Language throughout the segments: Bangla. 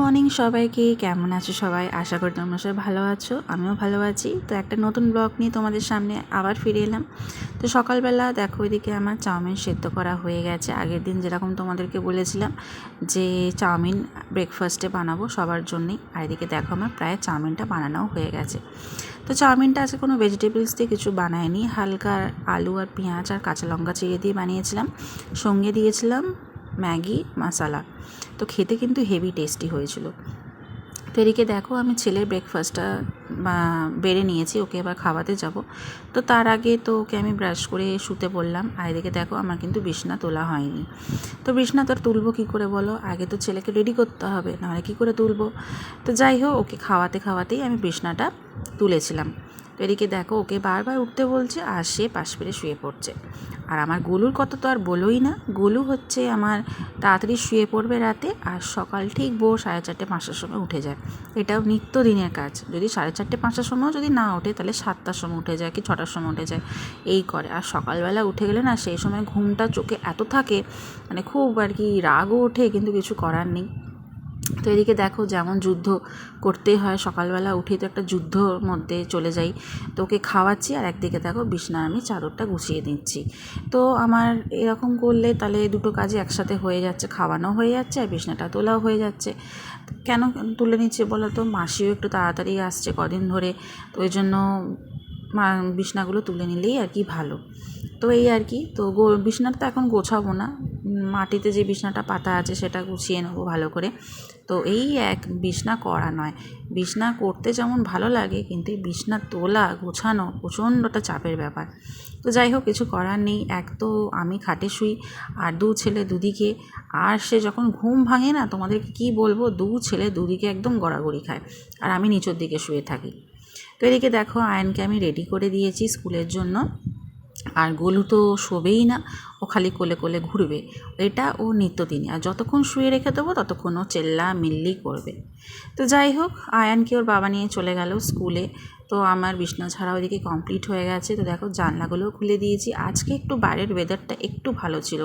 মর্নিং সবাইকে, কেমন আছো সবাই? আশা করি তোমরা সবাই ভালো আছো, আমিও ভালো আছি। তো একটা নতুন ব্লগ নিয়ে তোমাদের সামনে আবার ফিরে এলাম। তো সকালবেলা দেখো, এদিকে আমার চাউমিন সেদ্ধ করা হয়ে গেছে। আগের দিন যেরকম তোমাদেরকে বলেছিলাম যে চাউমিন ব্রেকফাস্টে বানাবো সবার জন্যই, আর এদিকে দেখো আমার প্রায় চাউমিনটা বানানোও হয়ে গেছে। তো চাউমিনটা আছে কোনো ভেজিটেবলস দিয়ে কিছু বানায়নি, হালকা আলু আর পেঁয়াজ আর কাঁচা লঙ্কা চিড়ে দিয়ে বানিয়েছিলাম, সঙ্গে দিয়েছিলাম ম্যাগি মশলা। তো খেতে কিন্তু হেভি টেস্টি হয়েছিল। তো এদিকে দেখো আমি ছেলের ব্রেকফাস্টটা বেড়ে নিয়েছি, ওকে এবার খাওয়াতে যাব। তো তার আগে তো ওকে আমি ব্রাশ করে শুতে বললাম। আর এদিকে দেখো আমার কিন্তু বিছনা তোলা হয়নি। তো বিছনা তো তুলবো কী করে বলো, আগে তো ছেলেকে রেডি করতে হবে, নাহলে কী করে তুলবো। তো যাই হোক, ওকে খাওয়াতেই আমি বিছনাটা তুলেছিলাম। তো এদিকে দেখো ওকে বারবার উঠতে বলছে আর সে পাশ ফিরে শুয়ে পড়ছে। আর আমার গোলুর কথা তো আর বলোই না, গোলু হচ্ছে আমার তাড়াতাড়ি শুয়ে পড়বে রাতে, আর সকাল ঠিক ভোর 4:30-5টার সময় উঠে যায়। এটাও নিত্যদিনের কাজ, যদি 4:30-5টার সময়ও যদি না ওঠে তাহলে 7টার সময় উঠে যায়, কি 6টার সময় উঠে যায়, এই করে। আর সকালবেলা উঠে গেলে না, সেই সময় ঘুমটা চোখে এত থাকে, মানে খুব আর কি রাগও ওঠে, কিন্তু কিছু করার নেই। তো এদিকে দেখো যেমন যুদ্ধ করতেই হয়, সকালবেলা উঠে তো একটা যুদ্ধর মধ্যে চলে যাই। তো ওকে খাওয়াচ্ছি আর একদিকে দেখো বিছনার আমি চাদরটা গুছিয়ে দিচ্ছি। তো আমার এরকম করলে তাহলে দুটো কাজই একসাথে হয়ে যাচ্ছে, খাওয়ানো হয়ে যাচ্ছে আর বিছনাটা তোলাও হয়ে যাচ্ছে। কেন তুলে নিচ্ছে বলো তো, মাসিও একটু তাড়াতাড়ি আসছে কদিন ধরে, তো ওই জন্য বিছনাগুলো তুলে নিলেই আর কি ভালো। তো এই আর কি, তো বিছনাটা তো এখন গোছাবো না, মাটিতে যে বিছনাটা পাতা আছে সেটা গুছিয়ে নেবো ভালো করে। তো এই এক বিছনা করা নয়, বিছনা করতে যেমন ভালো লাগে, কিন্তু এই বিছনা তোলা গোছানো প্রচণ্ডটা চাপের ব্যাপার। তো যাই হোক, কিছু করার নেই। এক তো আমি খাটে শুই, আর দু ছেলে দুদিকে, আর সে যখন ঘুম ভাঙে না, তোমাদেরকে কী বলবো, দু ছেলে দুদিকে একদম গড়াগড়ি খায়, আর আমি নিচের দিকে শুয়ে থাকি। তো এদিকে দেখো আয়নকে আমি রেডি করে দিয়েছি স্কুলের জন্য। আর গোলু তো শোবেই না, ও খালি কোলে কোলে ঘুরবে, এটা ও নিত্যদিনই। আর যতক্ষণ শুয়ে রেখে দেবো ততক্ষণ ও চেল্লা মিল্লি করবে। তো যাই হোক, আয়ানকে ওর বাবা নিয়ে চলে গেল স্কুলে। তো আমার বিছনা ছাড়া ওইদিকে কমপ্লিট হয়ে গেছে। তো দেখো জানলাগুলোও খুলে দিয়েছি। আজকে একটু বাইরের ওয়েদারটা একটু ভালো ছিল,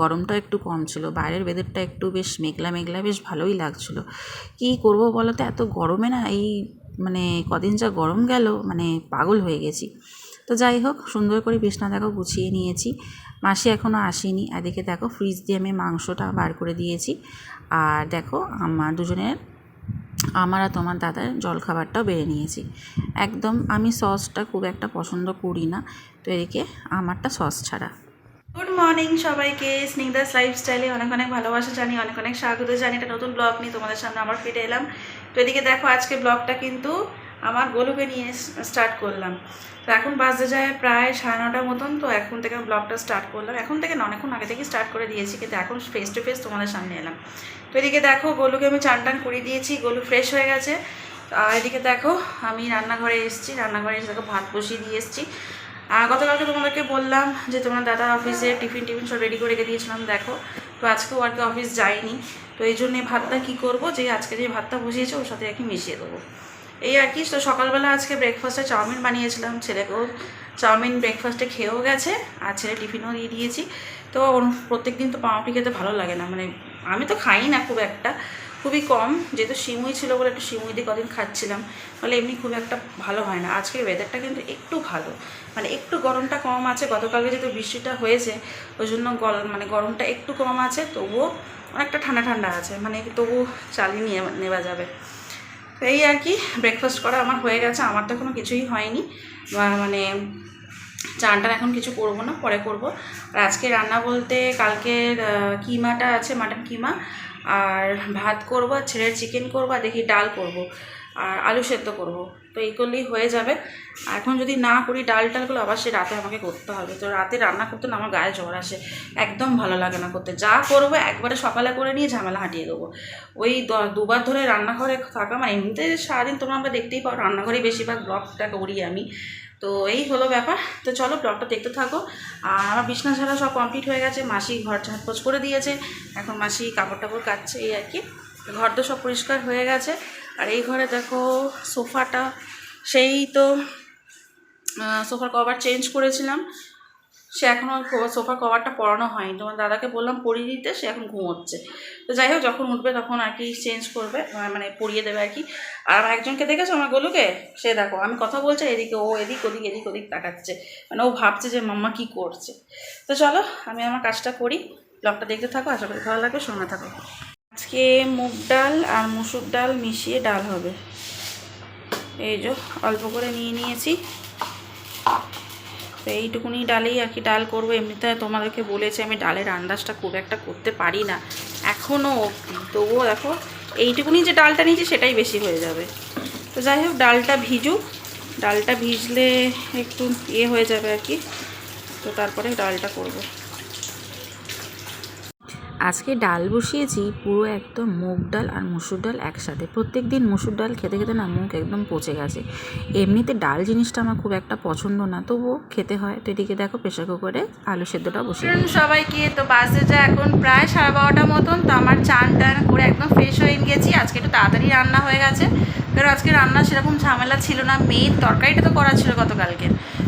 গরমটা একটু কম ছিল, বাইরের ওয়েদারটা একটু বেশ মেঘলা মেঘলা, বেশ ভালোই লাগছিলো। কী করবো বলো তো, এত গরমে না, এই মানে কদিন যা গরম গেল, মানে পাগল হয়ে গেছি। তো যাই হোক, সুন্দর করে বিছনা দেখো গুছিয়ে নিয়েছি। মাসি এখনও আসেনি। এদিকে দেখো ফ্রিজ দিয়ে আমি মাংসটা বার করে দিয়েছি। আর দেখো আমার দুজনের, আমার আর তোমার দাদার জলখাবারটাও বেড়ে নিয়েছি। একদম আমি সসটা খুব একটা পছন্দ করি না, তো এদিকে আমারটা সস ছাড়া। গুড মর্নিং সবাইকে, স্নিগ্ধাস লাইফস্টাইলে অনেক অনেক ভালোবাসা জানি, অনেক অনেক স্বাগত জানি। একটা নতুন ব্লগ নিয়ে তোমাদের সামনে আবার ফিরে এলাম। তো এদিকে দেখো আজকে ব্লগটা কিন্তু আমার গোলুকে নিয়ে স্টার্ট করলাম। তো এখন বাজতে যায় প্রায় 9:30 মতন। তো এখন থেকে ব্লগটা স্টার্ট করলাম, এখন থেকে না, অনেকক্ষণ আগে থেকে স্টার্ট করে দিয়েছি, কিন্তু এখন ফেস টু ফেস তোমাদের সামনে এলাম। তো এদিকে দেখো গোলুকে আমি চান টান করে দিয়েছি, গোলু ফ্রেশ হয়ে গেছে। আর এদিকে দেখো আমি রান্নাঘরে এসেছি, রান্নাঘরে এসে দেখো ভাত বসিয়ে দিয়ে এসেছি। গতকালকে তোমাদেরকে বললাম যে তোমার দাদা অফিসে টিফিন সব রেডি করে রেখে দিয়েছিলাম, দেখো। তো আজকেও আর কি অফিস যাইনি, তো এই জন্যে ভাতটা কী করবো, যে আজকে যে ভাতটা বসিয়েছে ওর সাথে আর কি মিশিয়ে দেবো, এই আর কি। তো সকালবেলা আজকে ব্রেকফাস্টে চাউমিন বানিয়েছিলাম, ছেলেকেও চাউমিন ব্রেকফাস্টে খেয়েও গেছে, আর ছেলে টিফিনও দিয়ে দিয়েছি। তো প্রত্যেক দিন তো পাউরুটি খেতে ভালো লাগে না, মানে আমি তো খাই না খুব একটা, খুবই কম, যেহেতু সিমুই ছিল বলে একটু সিমুই দিয়ে কদিন খাচ্ছিলাম, বলে এমনি খুব একটা ভালো হয় না। আজকের ওয়েদারটা কিন্তু একটু ভালো, মানে একটু গরমটা কম আছে, গতকালকে যেহেতু বৃষ্টিটা হয়েছে ওই জন্য মানে গরমটা একটু কম আছে, তবুও অনেকটা ঠান্ডা ঠান্ডা আছে, মানে তবু চালিয়ে নেওয়া যাবে। তো এই আর কি, ব্রেকফাস্ট করা আমার হয়ে গেছে, আমার তো এখনও কিছুই হয়নি, মানে চানটা এখন কিছু করবো না, পরে করব। আর আজকে রান্না বলতে কালকের কিমাটা আছে, মাটন কিমা, আর ভাত করবো, আর ছেলের চিকেন করবো, আর দেখি ডাল করব, আর আলু সেদ্ধ করব। তো এই করলেই হয়ে যাবে। এখন যদি না করি ডালগুলো, আবার সে রাতে আমাকে করতে হবে। তো রাতে রান্না করতে না আমার গায়ে জ্বর আসে, একদম ভালো লাগে না করতে। যা করবো একবারে সকালে করে নিয়ে ঝামেলা হাঁটিয়ে দেবো। ওই দুবার ধরে রান্নাঘরে থাকা, মানে এমনিতে সারাদিন তোমরা আমরা দেখতেই পাও রান্নাঘরেই বেশিরভাগ ব্লগটা করি আমি। তো এই হলো ব্যাপার। তো চলো ব্লগটা দেখতে থাকো। আর আমার বিছনা ছাড়া সব কমপ্লিট হয়ে গেছে, মাসি ঘর ঝাঁটপোছ করে দিয়েছে, এখন মাসি কাপড় টাপড় কাচ্ছে, এই আর কি। ঘর তো সব পরিষ্কার হয়ে গেছে। আর এই ঘরে দেখো সোফাটা, সেই তো সোফার কভার চেঞ্জ করেছিলাম, সে এখনও সোফার কভারটা পরানো হয়নি, তোমার দাদাকে বললাম পরিয়ে দিতে, সে এখন ঘুমোচ্ছে। তো যাই হোক, যখন উঠবে তখন আর কি চেঞ্জ করবে, মানে পরিয়ে দেবে আর কি। আর আমার একজনকে দেখেছো আমার গোলুকে, সে দেখো আমি কথা বলছি এদিকে ও এদিক ওদিক তাকাচ্ছে, মানে ও ভাবছে যে মাম্মা কি করছে। তো চলো আমি আমার কাজটা করি, ব্লগটা দেখতে থাকো, আশা করি ভালো লাগবে, শোনা থাকো। আজকে মুগ ডাল আর মুসুর ডাল মিশিয়ে ডাল হবে। এই যে অল্প করে নিয়ে নিয়েছি, তো এইটুকুনি ডালেই আর কি ডাল করবো। এমনিতে তোমাদেরকে বলেছি আমি ডালের আন্দাজটা খুব একটা করতে পারি না এখনও অবধি, তবুও দেখো এইটুকুনি যে ডালটা নিয়েছি সেটাই বেশি হয়ে যাবে। তো যাই হোক ডালটা ভিজুক, ডালটা ভিজলে একটু হয়ে যাবে আর কি, তো তারপরে ডালটা করব। আজকে ডাল বসিয়েছি পুরো একদম মুগ ডাল আর মুসুর ডাল একসাথে। প্রত্যেক দিন মুসুর ডাল খেতে খেতে না মুখ একদম পচে গেছে। এমনিতে ডাল জিনিসটা আমার খুব একটা পছন্দ না, তবুও খেতে হয়। তো এদিকে দেখো প্রেশার কুকারে আলু সেদ্ধটা বসিয়ে সবাইকে। তো বাসে যা এখন প্রায় 12:30 মতন। তো আমার চান টান করে একদম ফ্রেশ হয়ে গেছি। আজকে একটু তাড়াতাড়ি রান্না হয়ে গেছে, কারণ আজকে রান্না সেরকম ঝামেলা ছিল না। মেন তরকারিটা তো করা ছিল গতকালকে,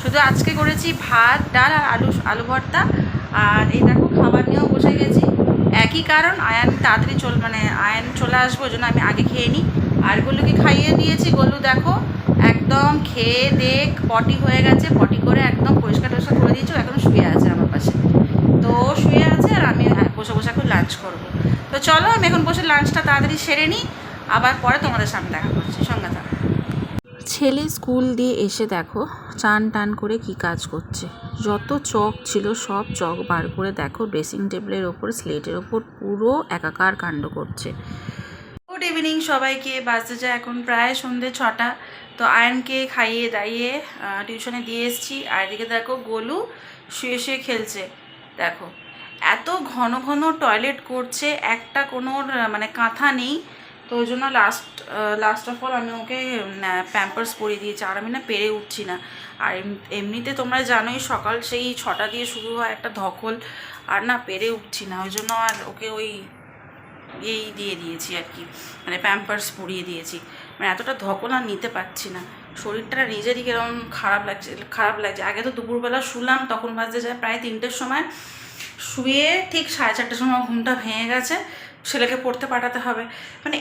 শুধু আজকে করেছি ভাত ডাল আর আলু ভর্তা। আর এই দেখো খাবার নিয়েও বসে গেছি, একই কারণ, আয়ান তাড়াতাড়ি আয়ান চলে আসবো, ওই জন্য আমি আগে খেয়ে নিই। আর গোলুকে খাইয়ে দিয়েছি, গোলু দেখো একদম খেয়ে দেখ পটি হয়ে গেছে, পটি করে একদম পরিষ্কার টরিষ্কার করে দিয়েছি, এখন শুয়ে আছে আমার পাশে। তো শুয়ে আছে আর আমি বসে বসে এখন লাঞ্চ করবো। তো চলো আমি এখন বসে লাঞ্চটা তাড়াতাড়ি সেরে নিই, আবার পরে তোমাদের সামনে দেখা করছি, সঙ্গে থাকো। ছেলে স্কুল দিয়ে এসে দেখো চান টান করে কি কাজ করছে। যত চক ছিল সব চক বার করে দেখো ড্রেসিং টেবিলের ওপর স্লেটের ওপর পুরো একাকার কাণ্ড করছে। গুড ইভিনিং সবাইকে, বাজতে যায় এখন প্রায় সন্ধ্যে 6টা। তো আয়নকে খাইয়ে দাইয়ে টিউশনে দিয়ে এসেছি। আর এদিকে দেখো গোলু শুয়ে শুয়ে খেলছে। দেখো এত ঘন ঘন টয়লেট করছে, একটা কোনো মানে কাঁথা নেই। তো ওই জন্য লাস্ট অফ অল আমি ওকে প্যাম্পার্স পরিয়ে দিয়েছি, আর আমি না পেরে উঠছি না। আর এমনিতে তোমরা জানোই সকাল সেই 6টা দিয়ে শুরু হয় একটা ধকল, আর না পেরে উঠছি না, ওই জন্য আর ওকে ওই দিয়ে দিয়েছি আর কি, মানে প্যাম্পার্স পরিয়ে দিয়েছি। মানে এতটা ধকল আর নিতে পারছি না, শরীরটা নিজেরই কিরকম খারাপ লাগছে। আগে তো দুপুরবেলা শুলাম, তখন বাজতে যায় প্রায় 3টের সময়, শুয়ে ঠিক 4:30টার সময় ঘুমটা ভেঙে গেছে, ছেলেকে পড়তে পাঠাতে হবে। মানে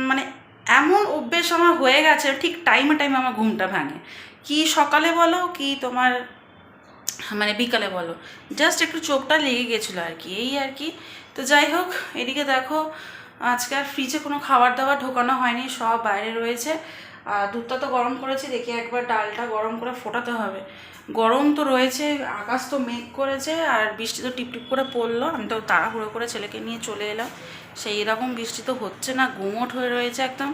মানে এমন অভ্যেস আমার হয়ে গেছে, ঠিক টাইমে আমার ঘুমটা ভাঙে, কি সকালে বলো কি তোমার মানে বিকালে বলো, জাস্ট একটু চোখটা লেগে গেছিলো আর কি, এই আর কি। তো যাই হোক এদিকে দেখো আজকে আর ফ্রিজে কোনো খাবার দাবার ঢোকানো হয়নি, সব বাইরে রয়েছে। দুধটা তো গরম করেছি, দেখি একবার ডালটা গরম করে ফোটাতে হবে। গরম তো রয়েছে, আকাশ তো মেঘ করেছে, আর বৃষ্টি তো টিপটিপ করে পড়লো। আমি তো তাড়াহুড়ো করে ছেলেকে নিয়ে চলে এলাম, সেই রকম বৃষ্টি তো হচ্ছে না, গুমোট হয়ে রয়েছে একদম।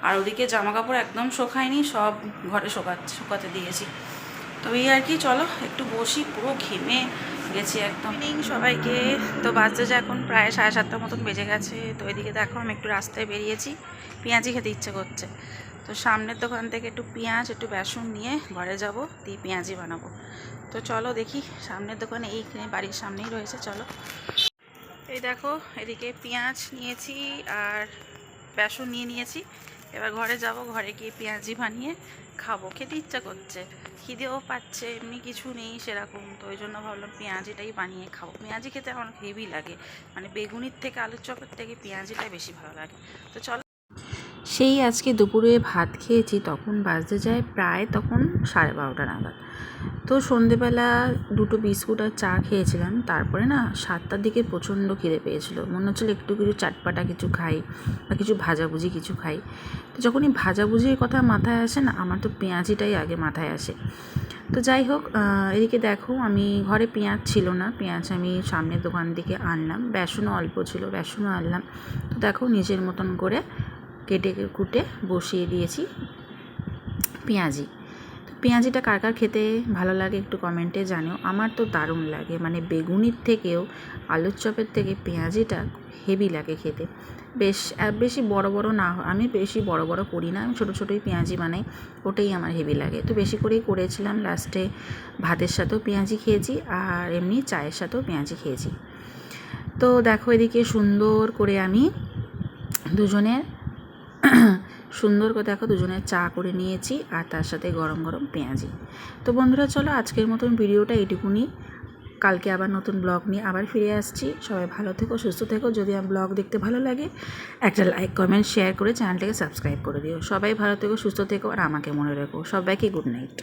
আর ওদিকে জামা কাপড় একদম শোকায়নি, সব ঘরে শোকাতে দিয়েছি। তো এই আর কি, চলো একটু বসি, পুরো ঘেমে গেছি একদম। সবাইকে, তো বাজতে যে এখন প্রায় 7:30টার মতন বেজে গেছে। তো এদিকে দেখো আমি একটু রাস্তায় বেরিয়েছি, পেঁয়াজি খেতে ইচ্ছে করছে। তো সামনের দোকান থেকে একটু পেঁয়াজ একটু বেসন নিয়ে ঘরে যাব, দিয়ে পেঁয়াজি বানাবো। তো চলো দেখি, সামনের দোকানে এইখানে বাড়ির সামনেই রয়েছে, চলো। এই দেখো এদিকে পেঁয়াজ নিয়েছি আর বেসন নিয়েছি। এবার ঘরে যাব, ঘরে গিয়ে পেঁয়াজি বানিয়ে খাবো, খেতে ইচ্ছা করছে, খিদেও পাচ্ছে, এমনি কিছু নেই সেরকম। তো ওই জন্য ভাবলাম পেঁয়াজিটাই বানিয়ে খাবো। পেঁয়াজি খেতে আমার হেভি লাগে, মানে বেগুনির থেকে আলুর চপের থেকে পেঁয়াজিটাই বেশি ভালো লাগে। তো চলো, সেই আজকে দুপুরে ভাত খেয়েছি, তখন বাজতে যায় প্রায় তখন 12:30 নাগাদ। তো সন্ধেবেলা 2টো বিস্কুট আর চা খেয়েছিলাম, তারপরে না 7টার দিকে প্রচণ্ড খিদে পেয়েছিলো, মনে হচ্ছিলো একটু কিছু চাটপাটা কিছু খাই বা কিছু ভাজাভুজি কিছু খাই। তো যখনই ভাজাভুজির কথা মাথায় আসে না, আমার তো পেঁয়াজিটাই আগে মাথায় আসে। তো যাই হোক এদিকে দেখো আমি ঘরে পেঁয়াজ ছিল না, পেঁয়াজ আমি সামনের দোকান থেকে আনলাম, বেসনও অল্প ছিল, বেসনও আনলাম। তো দেখো নিজের মতন করে কেটে কুটে বসিয়ে দিয়েছি পেঁয়াজি। তো পেঁয়াজিটা কার কার খেতে ভালো লাগে একটু কমেন্টে জানিও, আমার তো দারুণ লাগে, মানে বেগুনির থেকেও আলুর চপের থেকে পেঁয়াজিটা হেভি লাগে খেতে। বেশি বড় বড় না, আমি বেশি বড় বড় করি না, আমি ছোটো ছোটোই পেঁয়াজি বানাই, ওটাই আমার হেভি লাগে। তো বেশি করেই করেছিলাম, লাস্টে ভাতের সাথেও পেঁয়াজি খেয়েছি আর এমনি চায়ের সাথেও পেঁয়াজি খেয়েছি। তো দেখো এদিকে সুন্দর করে আমি দুজনের চা করে নিয়েছি, আর তার সাথে গরম গরম পেঁয়াজি। তো বন্ধুরা চলো আজকের মতন ভিডিওটা এইটুকুনি, কালকে আবার নতুন ব্লগ নিয়ে আবার ফিরে আসছি। সবাই ভালো থেকো, সুস্থ থেকো। যদি আমার ব্লগ দেখতে ভালো লাগে একটা লাইক কমেন্ট শেয়ার করে চ্যানেলটাকে সাবস্ক্রাইব করে দিও। সবাই ভালো থেকো, সুস্থ থেকো আর আমাকে মনে রেখো। সবাইকে গুড নাইট।